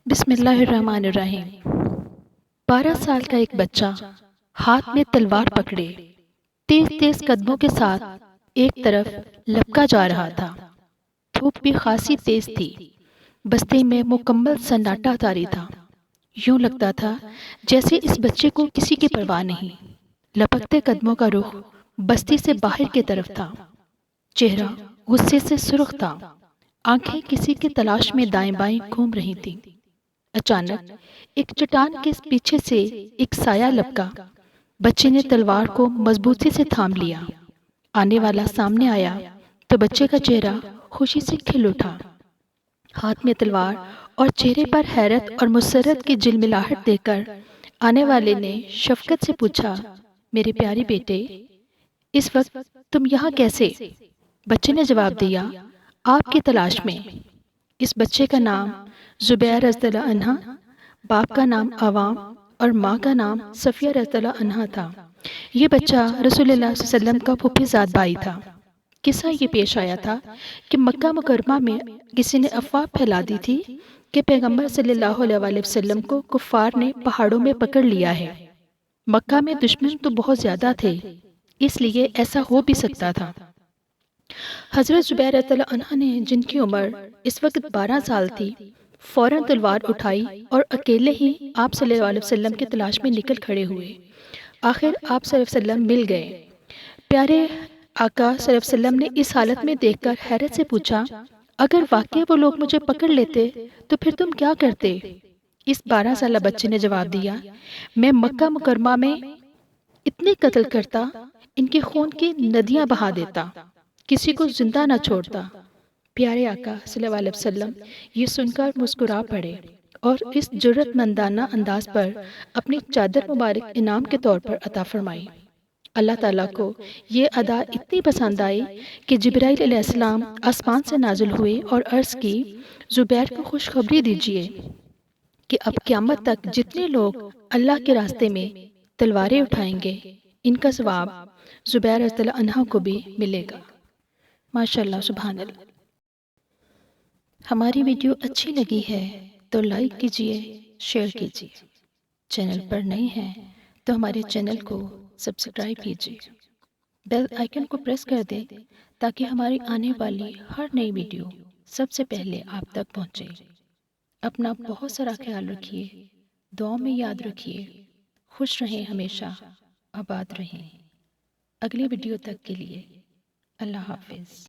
بسم اللہ الرحمن الرحیم۔ 12 سال کا ایک بچہ ہاتھ میں تلوار پکڑے تیز تیز قدموں کے ساتھ ایک طرف لپکا جا رہا تھا۔ دھوپ بھی خاصی تیز تھی۔ بستی میں مکمل سناٹا طاری تھا۔ یوں لگتا تھا جیسے اس بچے کو کسی کی پرواہ نہیں۔ لپکتے قدموں کا رخ بستی سے باہر کی طرف تھا۔ چہرہ غصے سے سرخ تھا۔ آنکھیں کسی کی تلاش میں دائیں بائیں گھوم رہی تھیں۔ اچانک ایک چٹان کے پیچھے سے ایک سایہ لپکا۔ بچے نے تلوار کو مضبوطی سے تھام لیا۔ آنے والا سامنے آیا تو بچے کا چہرہ خوشی سے کھل اٹھا۔ ہاتھ میں تلوار اور چہرے پر حیرت اور مسرت کی جلملاہٹ دیکھ کر آنے والے نے شفقت سے پوچھا، میرے پیارے بیٹے، اس وقت تم یہاں کیسے؟ بچے نے جواب دیا، آپ کی تلاش میں۔ اس بچے کا نام زبیر رضی اللہ عنہ، باپ کا نام عوام اور ماں کا نام صفیہ رضی اللہ عنہ تھا۔ یہ بچہ رسول اللہ صلی اللہ علیہ وسلم کا پھوپھی زاد بھائی تھا۔ قصہ یہ پیش آیا تھا کہ مکہ مکرمہ میں کسی نے افواہ پھیلا دی تھی کہ پیغمبر صلی اللہ علیہ وسلم کو کفار نے پہاڑوں میں پکڑ لیا ہے۔ مکہ میں دشمن تو بہت زیادہ تھے، اس لیے ایسا ہو بھی سکتا تھا۔ حضرت زبیر رضی اللہ عنہ نے، جن کی عمر اس وقت 12 سال تھی، فوراً تلوار اٹھائی اور اکیلے ہی آپ صلی اللہ علیہ وسلم کی تلاش میں نکل کھڑے ہوئے۔ آخر آپ صلی اللہ علیہ وسلم مل گئے۔ پیارے آقا صلی اللہ علیہ وسلم نے اس حالت میں دیکھ کر حیرت سے پوچھا، اگر واقعی وہ لوگ مجھے پکڑ لیتے تو پھر تم کیا کرتے؟ اس 12 سالہ بچے نے جواب دیا، میں مکہ مکرمہ میں اتنے قتل کرتا، ان کے خون کی ندیاں بہا دیتا، کسی کو زندہ نہ چھوڑتا۔ پیارے آقا صلی اللہ علیہ وسلم یہ سن کر مسکرا پڑے اور اس جرأت مندانہ انداز پر اپنی چادر مبارک انعام کے طور پر عطا فرمائی۔ اللہ تعالیٰ کو یہ ادا اتنی پسند آئی کہ جبرائیل علیہ السلام آسمان سے نازل ہوئے اور عرض کی، زبیر کو خوشخبری دیجئے کہ اب قیامت تک جتنے لوگ اللہ کے راستے میں تلواریں اٹھائیں گے، ان کا ثواب زبیر رضی اللہ عنہ کو بھی ملے گا۔ ماشاءاللہ، سبحان اللہ۔ ہماری ویڈیو اچھی لگی ہے تو لائک کیجئے، شیئر کیجئے۔ چینل پر نئے ہیں تو ہمارے چینل کو سبسکرائب کیجئے۔ بیل آئیکن کو پریس کر دیں تاکہ ہماری آنے والی ہر نئی ویڈیو سب سے پہلے آپ تک پہنچے۔ اپنا بہت سارا خیال رکھیے، دعاؤں میں یاد رکھیے، خوش رہیں، ہمیشہ آباد رہیں۔ اگلی ویڈیو تک کے لیے اللہ حافظ۔